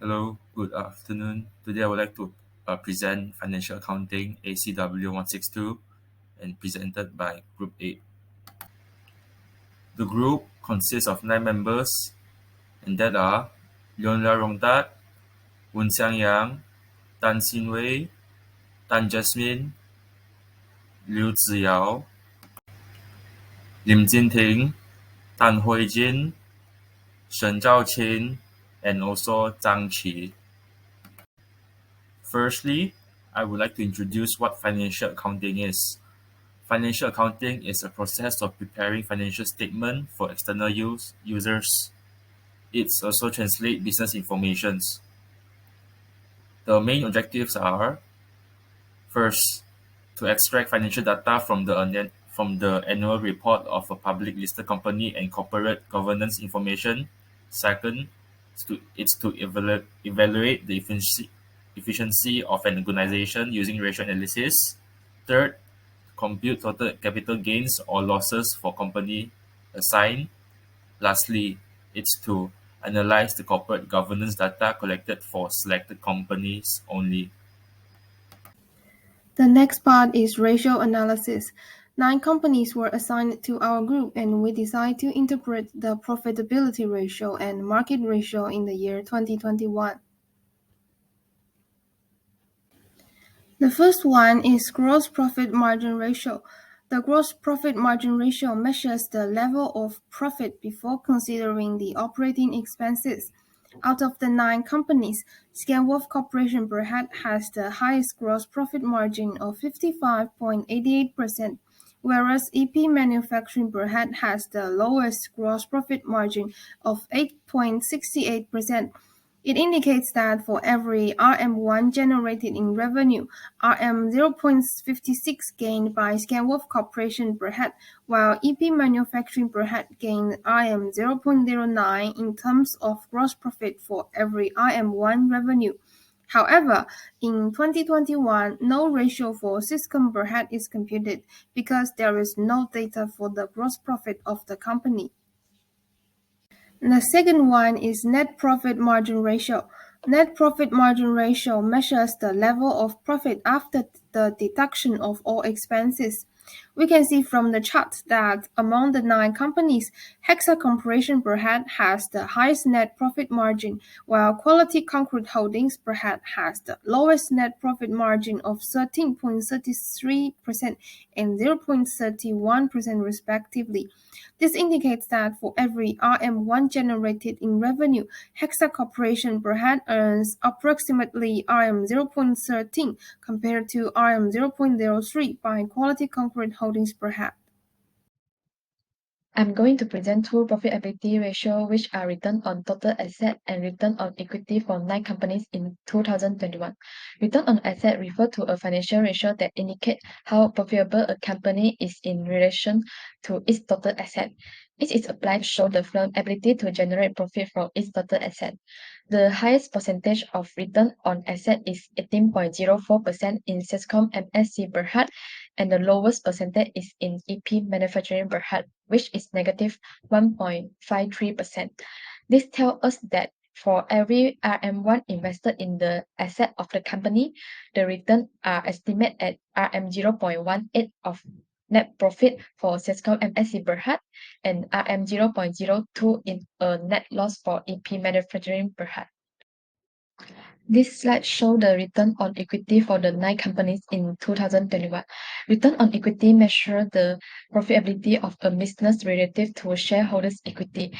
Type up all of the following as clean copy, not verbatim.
Hello, good afternoon. Today I would like to present Financial Accounting ACW162 and presented by Group 8. The group consists of 9 members, and that are Rong, Xiang Yang, Xin Way, Jasmine, Liou Zi Yao, Lim Jin Ting, Hooi Jin, Shen Zhao Qin, and also Zhang Qi. Firstly, I would like to introduce what financial accounting is. Financial accounting is a process of preparing financial statement for external users. It's also translate business informations. The main objectives are: first, to extract financial data from the annual report of a public listed company and corporate governance information. Second, it's to evaluate the efficiency of an organization using ratio analysis. Third, compute total capital gains or losses for company assigned. Lastly, it's to analyze the corporate governance data collected for selected companies only. The next part is ratio analysis. 9 companies were assigned to our group and we decided to interpret the profitability ratio and market ratio in the year 2021. The first one is gross profit margin ratio. The gross profit margin ratio measures the level of profit before considering the operating expenses. Out of the 9 companies, Scanwolf Corporation Berhad has the highest gross profit margin of 55.88%, whereas EP Manufacturing Berhad has the lowest gross profit margin of 8.68%. It indicates that for every RM1 generated in revenue, RM 0.56 gained by Scanwolf Corporation per head, while EP Manufacturing per head gained RM 0.09 in terms of gross profit for every RM1 revenue. However, in 2021, no ratio for Syscom per head is computed because there is no data for the gross profit of the company. The second one is net profit margin ratio. Net profit margin ratio measures the level of profit after the deduction of all expenses. We can see from the chart that among the 9 companies, Hexa Corporation per head has the highest net profit margin, while Quality Concrete Holdings per head has the lowest net profit margin of 13.33% and 0.31% respectively. This indicates that for every RM1 generated in revenue, Hexa Corporation per head earns approximately RM 0.13 compared to RM 0.03 by Quality Concrete Holdings per head. I'm going to present two profitability ratios which are return on total asset and return on equity for 9 companies in 2021. Return on asset refers to a financial ratio that indicates how profitable a company is in relation to its total asset. It is applied to show the firm's ability to generate profit from its total asset. The highest percentage of return on asset is 18.04% in Sescom MSC Berhad, and the lowest percentage is in EP Manufacturing Berhad, which is negative 1.53%. This tells us that for every RM1 invested in the asset of the company, the return are estimated at RM 0.18 of net profit for Sescom MSC Berhad and RM 0.02 in a net loss for EP Manufacturing Berhad. This slide shows the return on equity for the 9 companies in 2021. Return on equity measures the profitability of a business relative to shareholders' equity.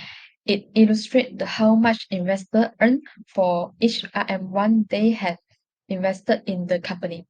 It illustrates how much investors earn for each RM1 they have invested in the company.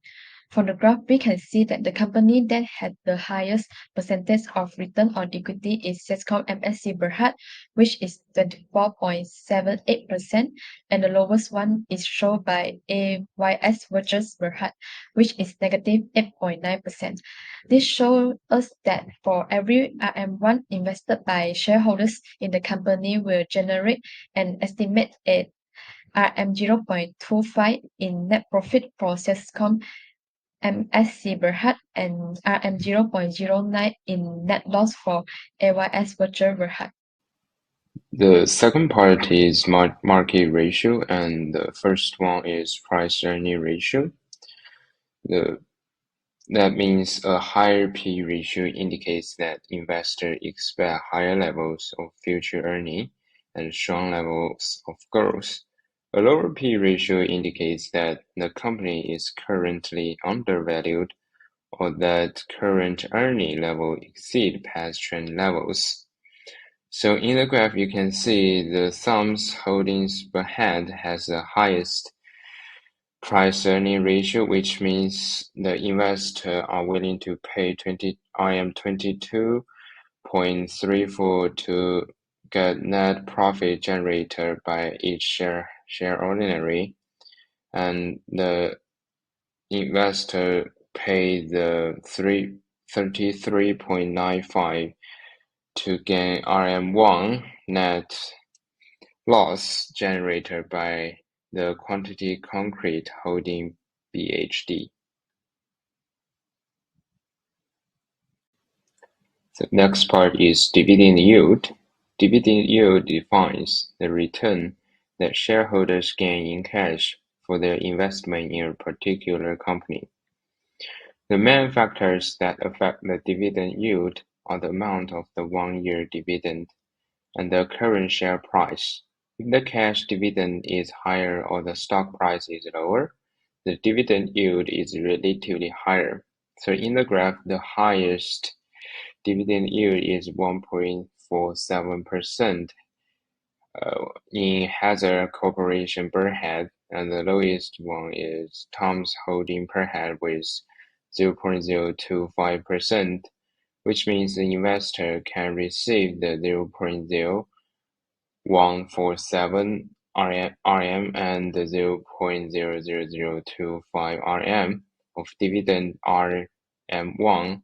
From the graph, we can see that the company that had the highest percentage of return on equity is Sescom MSC Berhad, which is 24.78%, and the lowest one is shown by AYS Vouchers Berhad, which is negative 8.9%. This shows us that for every RM1 invested by shareholders in the company will generate an estimate at RM 0.25 in net profit for Sescom MSC Berhad and RM 0.09 in net loss for AYS Virtual Berhad. The second part is market ratio, and the first one is price-earning ratio. That means a higher P ratio indicates that investors expect higher levels of future earning and strong levels of growth. A lower P ratio indicates that the company is currently undervalued or that current earning level exceed past trend levels. So in the graph, you can see the thumbs holdings per head has the highest price-earning ratio, which means the investors are willing to pay 22.34 to get net profit generated by each share ordinary, and the investor pay the 33.95 to gain RM1 net loss generated by the quantity concrete holding BHD. The next part is dividend yield. Dividend yield defines the return that shareholders gain in cash for their investment in a particular company. The main factors that affect the dividend yield are the amount of the one-year dividend and the current share price. If the cash dividend is higher or the stock price is lower, the dividend yield is relatively higher. So in the graph, the highest dividend yield is 1.47% in Hazard Corporation per head, and the lowest one is Tom's Holding per head with 0.025%, which means the investor can receive the 0.0147 RM and 0.00025 RM of dividend RM1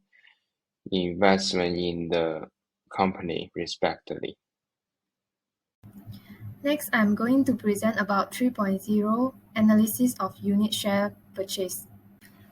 investment in the company, respectively. Next, I'm going to present about 3.0 analysis of unit share purchase.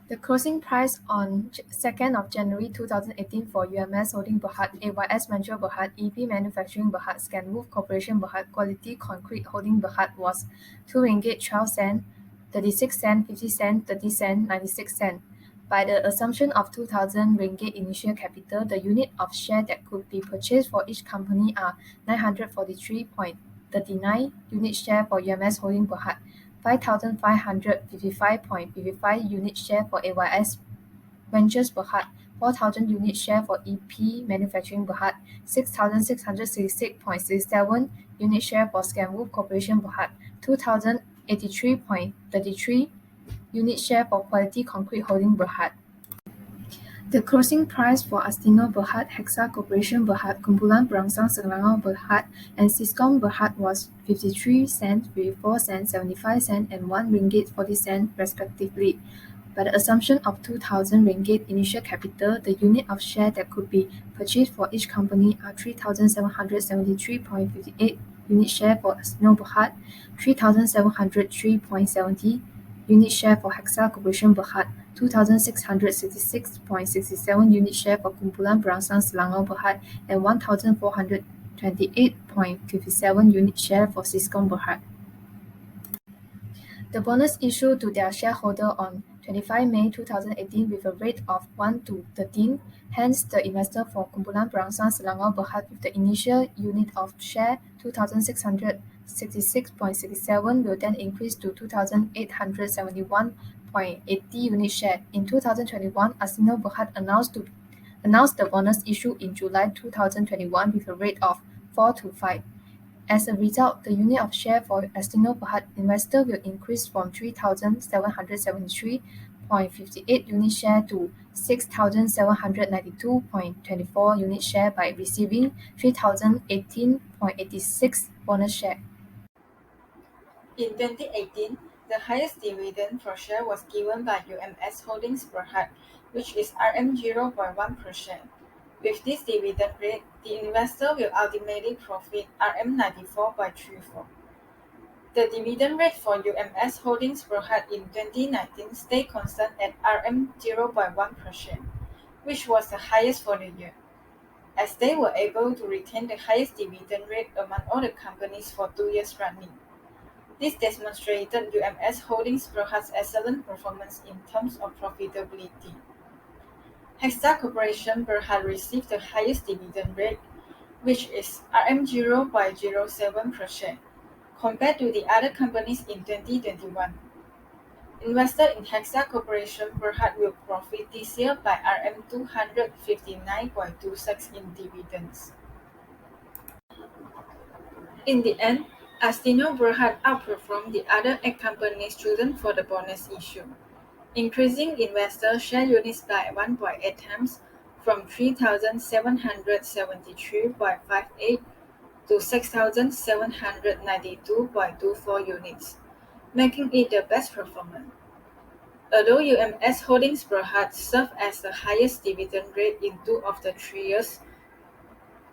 The closing price on 2nd of January 2018 for UMS Holding Berhad, AYS Venture Berhad, EP Manufacturing Berhad, Scanmove Corporation Berhad, Quality Concrete Holding Berhad was 2 ringgit 12 cent, 36 cent, 50 cent, 30 cent, 96 cent. By the assumption of 2,000 ringgit initial capital, the unit of share that could be purchased for each company are 943.39 unit share for UMS Holding Berhad, 5,555.55 unit share for AYS Ventures Berhad, 4,000 unit share for EP Manufacturing Berhad, 6,666.67 unit share for Scanmove Corporation Berhad, 2,083.33 unit share for Quality Concrete Holding Berhad. The closing price for Astino Berhad, Hexa Corporation Berhad, Kumpulan Perangsang Selangor Berhad, and Siscom Berhad was 53 cents, 54 cents, 75 cents, and 1 ringgit 40 cents respectively. By the assumption of 2,000 ringgit initial capital, the unit of share that could be purchased for each company are 3,773.58 unit share for Astino Berhad, 3,703.70 unit share for Hexa Corporation Berhad, 2,666.67 unit share for Kumpulan Perangsang Selangor Berhad, and 1,428.57 unit share for Siscom Berhad. The bonus issued to their shareholder on 25 May 2018 with a rate of 1:13, hence the investor for Kumpulan Perangsang Selangor Berhad with the initial unit of share 2,666.67 will then increase to 2,871.80 unit share. In 2021, Astino Berhad announced the bonus issue in July 2021 with a rate of 4:5. As a result, the unit of share for Astino Berhad investor will increase from 3,773.58 unit share to 6,792.24 unit share by receiving 3,018.86 bonus share. In 2018, the highest dividend per share was given by UMS Holdings Berhad, which is RM0.1%. With this dividend rate, the investor will ultimately profit RM94.34. The dividend rate for UMS Holdings Berhad in 2019 stayed constant at RM0.1%, which was the highest for the year. as they were able to retain the highest dividend rate among all the companies for 2 years running. This demonstrated UMS Holdings Berhad's excellent performance in terms of profitability. Hexa Corporation Berhad received the highest dividend rate, which is RM0.07%, compared to the other companies in 2021. Investors in Hexa Corporation Berhad will profit this year by RM259.26 in dividends. In the end, Astino Berhad outperformed the other 8 companies chosen for the bonus issue, increasing investor share units by 1.8 times from 3,773.58 to 6,792.24 units, making it the best performer. Although UMS Holdings Berhad served as the highest dividend rate in 2 of the 3 years,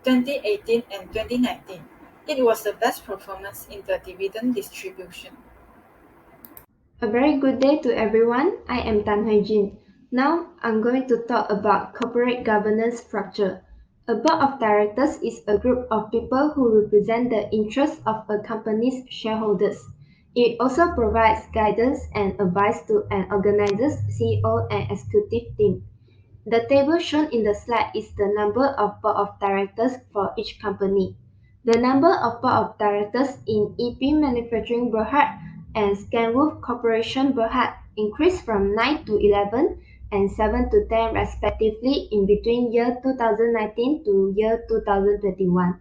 2018 and 2019, it was the best performance in the dividend distribution. A very good day to everyone. I am Hooi Jin. Now I'm going to talk about corporate governance structure. A board of directors is a group of people who represent the interests of a company's shareholders. It also provides guidance and advice to an organizer's CEO and executive team. The table shown in the slide is the number of board of directors for each company. The number of board of directors in EP Manufacturing Berhad and Scanwolf Corporation Berhad increased from 9 to 11 and 7 to 10 respectively in between year 2019 to year 2021.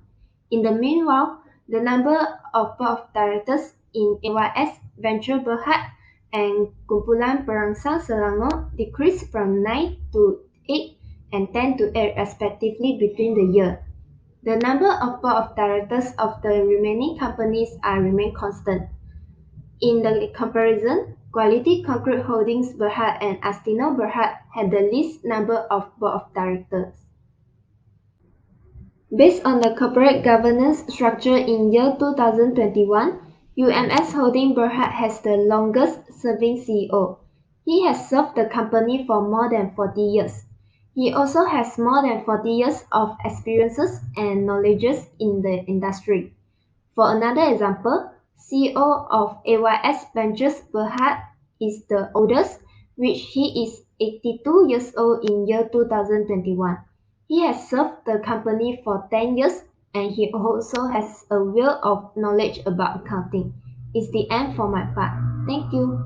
In the meanwhile, the number of board of directors in AYS Venture Berhad and Kumpulan Perangsang Selangor decreased from 9 to 8 and 10 to 8 respectively between the year. The number of board of directors of the remaining companies are remain constant. In the comparison, Quality Concrete Holdings Berhad and Astino Berhad had the least number of board of directors. Based on the corporate governance structure in year 2021, UMS Holding Berhad has the longest serving CEO. He has served the company for more than 40 years. He also has more than 40 years of experiences and knowledges in the industry. For another example, CEO of AYS Ventures Berhad is the oldest, which he is 82 years old in year 2021. He has served the company for 10 years and he also has a wealth of knowledge about accounting. It's the end for my part. Thank you.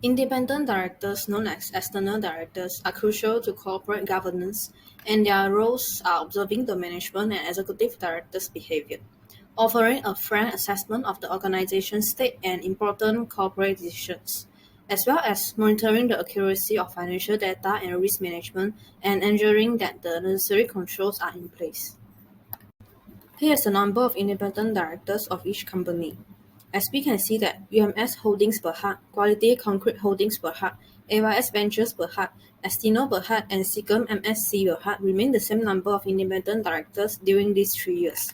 Independent directors, known as external directors, are crucial to corporate governance, and their roles are observing the management and executive directors' behavior, offering a frank assessment of the organization's state and important corporate decisions, as well as monitoring the accuracy of financial data and risk management and ensuring that the necessary controls are in place. Here is the number of independent directors of each company. As we can see that UMS Holdings Berhad, Quality Concrete Holdings Berhad, AYS Ventures Berhad, Astino Berhad, and Sigum MSC Berhad remain the same number of independent directors during these 3 years.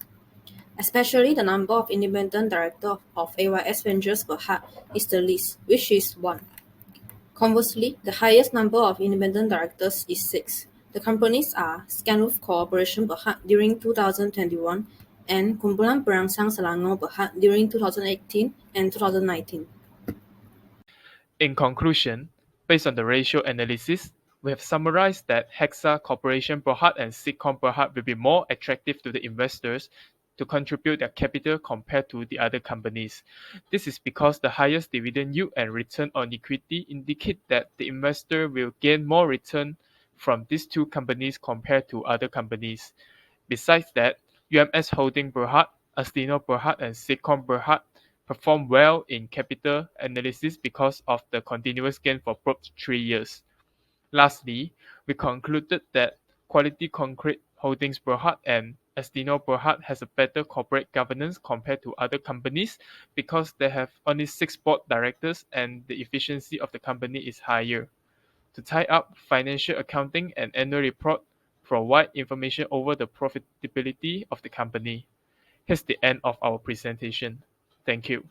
Especially the number of independent directors of AYS Ventures Berhad is the least, which is 1. Conversely, the highest number of independent directors is 6. The companies are Scanwolf Corporation Berhad during 2021 and Kumpulan Perangsang Selangor Berhad during 2018 and 2019. In conclusion, based on the ratio analysis, we have summarized that Hexa Corporation Berhad and Sitcom Berhad will be more attractive to the investors to contribute their capital compared to the other companies. This is because the highest dividend yield and return on equity indicate that the investor will gain more return from these 2 companies compared to other companies. Besides that, UMS Holding Berhad, Astino Berhad, and Sitcom Berhad perform well in capital analysis because of the continuous gain for both 3 years. Lastly, we concluded that Quality Concrete Holdings Berhad and Astino Berhad has a better corporate governance compared to other companies because they have only 6 board directors and the efficiency of the company is higher. To tie up financial accounting and annual report provide information over the profitability of the company. Here's the end of our presentation. Thank you.